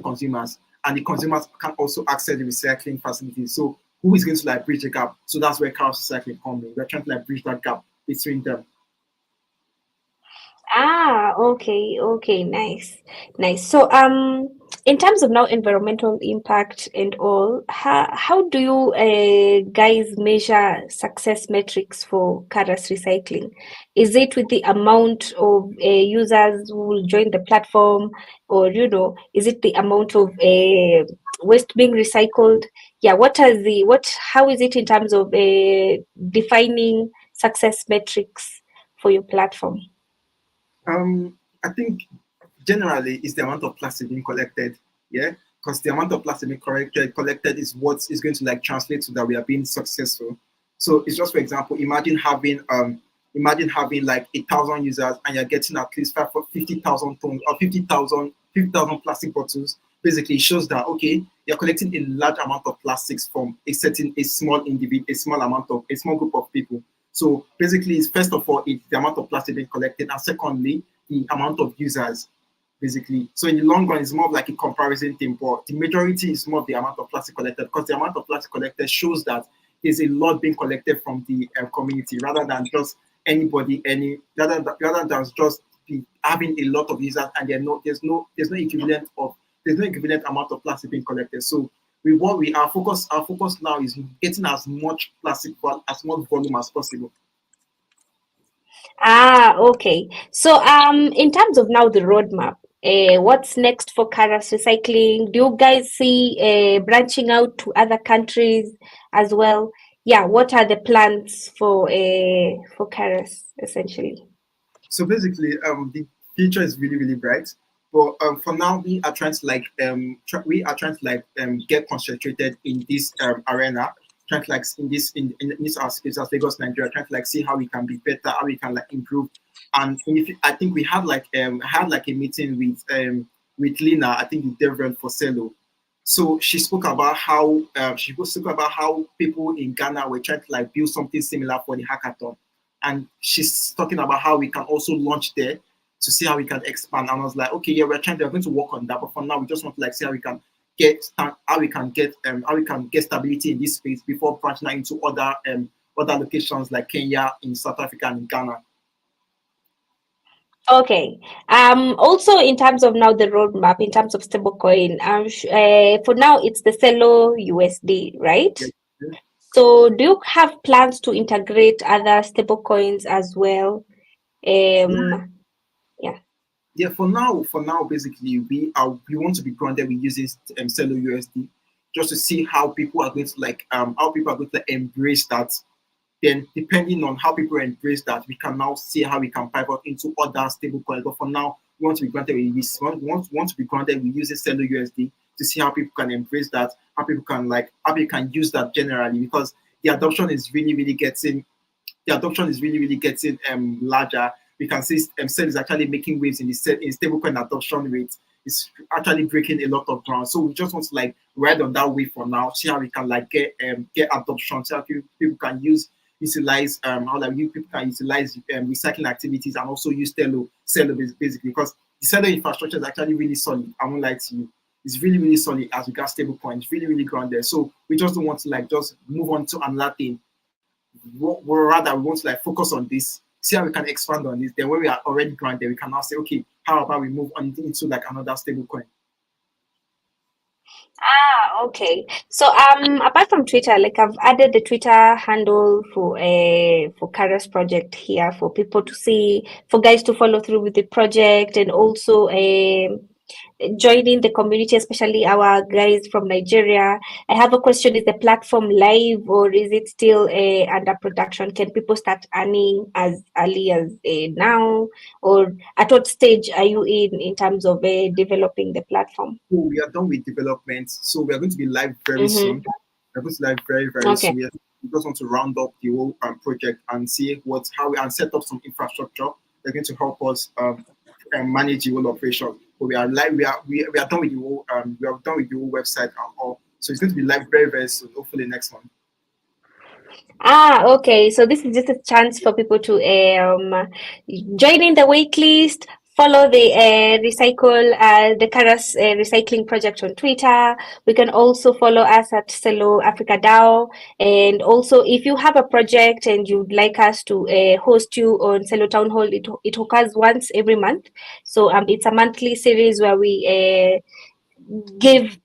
consumers, and the consumers can also access the recycling facilities. So who is going to like bridge the gap? So that's where Carus Recycling comes in. We're trying to like bridge that gap between them. Ah, okay, okay, nice, nice. So, in terms of now environmental impact and all, how do you guys measure success metrics for Carus Recycling? Is it with the amount of users who will join the platform, or is it the amount of waste being recycled? Yeah, how is it in terms of defining success metrics for your platform? I think generally it's the amount of plastic being collected. Yeah, because the amount of plastic being collected is what is going to like translate to that we are being successful. So it's just, for example, imagine having like 1,000 users and you're getting at least 50,000 tons or 50,000 plastic bottles. Basically, it shows that okay, you're collecting a large amount of plastics from a small individual, a small group of people. So basically, it's first of all, it's the amount of plastic being collected, and secondly, the amount of users. Basically, so in the long run, it's more of like a comparison thing, but the majority is more of the amount of plastic collected because the amount of plastic collected shows that there's a lot being collected from the community rather than just rather than just having a lot of users and there's no equivalent amount of plastic being collected. So our focus now is getting as much plastic as much volume as possible. Ah, okay. So, in terms of now the roadmap, what's next for Carus Recycling? Do you guys see branching out to other countries as well? Yeah, what are the plans for Carus essentially? So basically, the future is really really bright. But for now, we are trying to like get concentrated in this arena, trying to like in this our space as Lagos, Nigeria, trying to like see how we can be better, how we can like improve. And I think we had like a meeting with Lina, I think the Devil for Celo. So she spoke about how people in Ghana were trying to like build something similar for the hackathon, and she's talking about how we can also launch there to see how we can expand. And I was like, okay, yeah, we're going to work on that, but for now, we just want to like see how we can how we can get stability in this space before branching out into other locations like Kenya, in South Africa, and in Ghana. Okay. Also, in terms of now the roadmap, in terms of stablecoin, for now it's the Celo USD, right? Yeah. So, do you have plans to integrate other stablecoins as well? Um, yeah. Yeah, for now, basically, we want to be grounded with using Celo USD just to see how people are going to embrace that. Then, depending on how people embrace that, we can now see how we can pivot into other stable coins. But for now, we want to be granted with this. Want to be granted with using Celo USD to see how people can embrace that, how people can use that generally, because the adoption is really really getting larger. We can see Cell is actually making waves in stablecoin adoption rate. It's actually breaking a lot of ground. So we just want to like ride on that wave for now. See how we can like get adoption. See how people can utilize how like you people can utilize recycling activities and also use Celo basically, because the Celo infrastructure is actually really solid. I won't lie to you. It's really, really solid as regards stable coins, really, really grounded. So we just don't want to like just move on to another thing. Rather, we want to like focus on this, see how we can expand on this. Then when we are already grounded, we can now say, okay, how about we move on into like another stable coin? Ah, okay. So apart from Twitter, like I've added the Twitter handle for Carus project here for people to see, for guys to follow through with the project, and also joining the community, especially our guys from Nigeria. I have a question: is the platform live, or is it still under production? Can people start earning as early as now, or at what stage are you in terms of developing the platform? So we are done with development. So we are going to be live very soon. Mm-hmm. We're going to live very, very Okay. soon. We just want to round up the whole project and see what how we and set up some infrastructure. They're going to help us manage the whole operation. But we are live. We are done with the whole we are done with the whole website and all. So it's going to be live very, very soon. Hopefully next month. Ah, okay. So this is just a chance for people to join in the wait list, follow the the Carus recycling project on Twitter. We can also follow us at Celo Africa DAO. And also, if you have a project and you'd like us to host you on Celo Townhall, it occurs once every month. So it's a monthly series where we give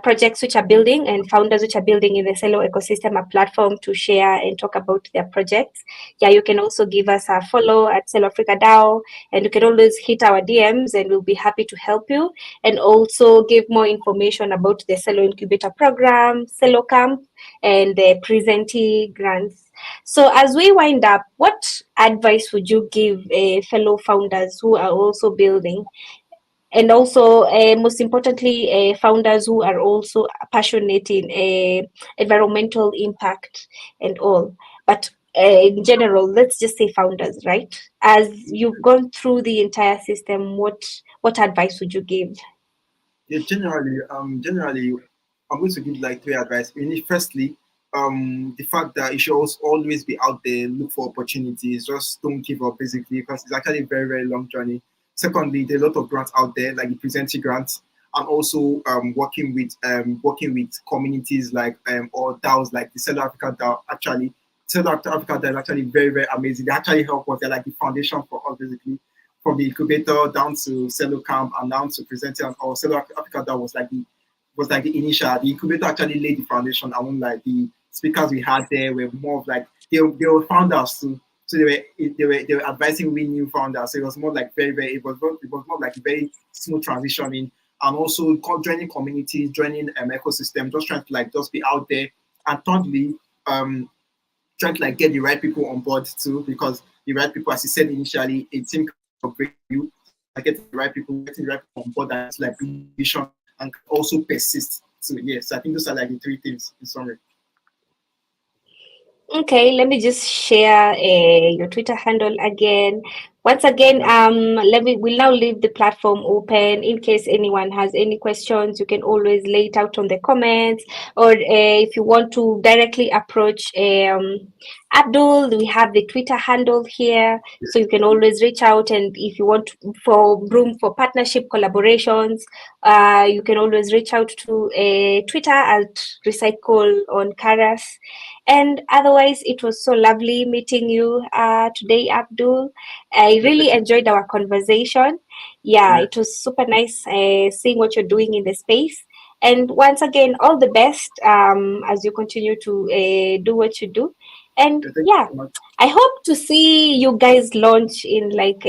projects which are building and founders which are building in the Celo ecosystem a platform to share and talk about their projects. Yeah, you can also give us a follow at Celo Africa DAO, and you can always hit our DMs and we'll be happy to help you. And also give more information about the Celo Incubator Program, Celo Camp, and the Presentee grants. So as we wind up, what advice would you give fellow founders who are also building, and also most importantly founders who are also passionate in environmental impact and all, but in general, let's just say founders, right? As you've gone through the entire system, what advice would you give? Yeah, generally, I'm going to give like three advice. Firstly, the fact that you should always be out there, look for opportunities. Just don't give up, basically, because it's actually a very, very long journey. Secondly, there are a lot of grants out there, like the presenting grants, and also working with communities like or DAOs like the Celo Africa DAO. Actually, Celo Africa DAO is actually very, very amazing. They actually help us. They're like the foundation for us, basically, from the incubator down to Celo Camp and down to presenting or Celo Africa. That was like the initial. The incubator actually laid the foundation. I won't like the speakers we had there were more of like they were founders too. So they were advising we new founders. So it was more like very, very it was more like a very smooth transitioning, and also joining communities, joining ecosystem, just trying to like just be out there. And thirdly, um trying to like get the right people on board too, because the right people, as you said initially, a team can break you. Like getting the right people on board, and like vision and also persist. So yes, I think those are like the three things in summary. Okay, let me just share your Twitter handle again. Once again, Yeah. we'll now leave the platform open in case anyone has any questions. You can always lay it out on the comments, or if you want to directly approach Abdul, we have the Twitter handle here, so you can always reach out. And if you want for room for partnership collaborations, you can always reach out to Twitter at Recycle on Carus. And otherwise, it was so lovely meeting you today, Abdul. I really enjoyed our conversation. Yeah, Yeah. it was super nice seeing what you're doing in the space. And once again, all the best as you continue to do what you do. And Yeah, thank you yeah, so much. I hope to see you guys launch in like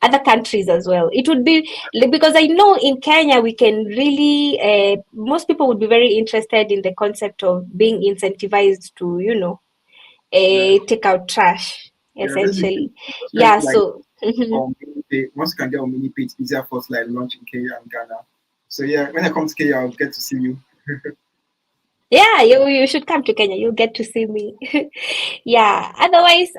other countries as well. It would be like, because I know in Kenya we can really most people would be very interested in the concept of being incentivized to Yeah. take out trash Yeah, basically, essentially. just trying Yeah, to like so once you can get on mini page, it's easier for us to like launch in Kenya and Ghana. So yeah, when I come to Kenya, I'll get to see you. Yeah, you should come to Kenya. You'll get to see me. Yeah. Otherwise,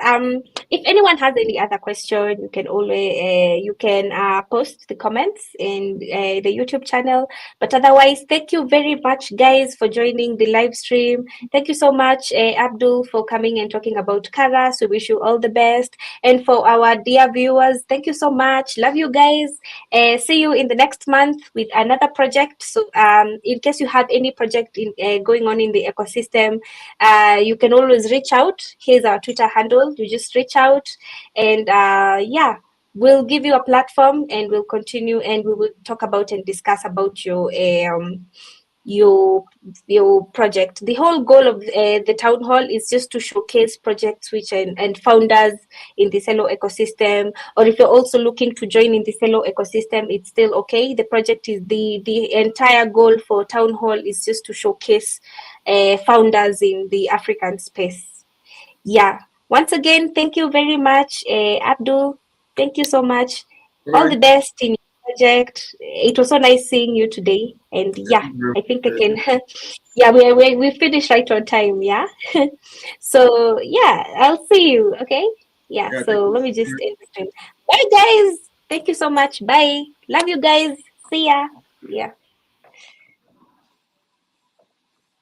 if anyone has any other question, you can always you can post the comments in the YouTube channel. But otherwise, thank you very much, guys, for joining the live stream. Thank you so much, Abdul, for coming and talking about Carus. We wish you all the best. And for our dear viewers, thank you so much. Love you guys. See you in the next month with another project. So, in case you have any project going on in the ecosystem, you can always reach out. Here's our Twitter handle. You just reach out, and yeah, we'll give you a platform, and we'll continue, and we will talk about and discuss about your your project. The whole goal of the town hall is just to showcase projects which and founders in the Celo ecosystem, or if you're also looking to join in the Celo ecosystem, it's still okay. The project is the entire goal for town hall is just to showcase founders in the African space. Yeah. Once again, thank you very much, Abdul. Thank you so much. All All the right. best in your project. It was so nice seeing you today. And yeah, Thank you. I think I can. Yeah, we finished right on time. Yeah. So yeah, I'll see you. Okay. Yeah. Yeah, thank So let me just you. end the stream. Bye, guys. Thank you so much. Bye. Love you guys. See ya. Yeah.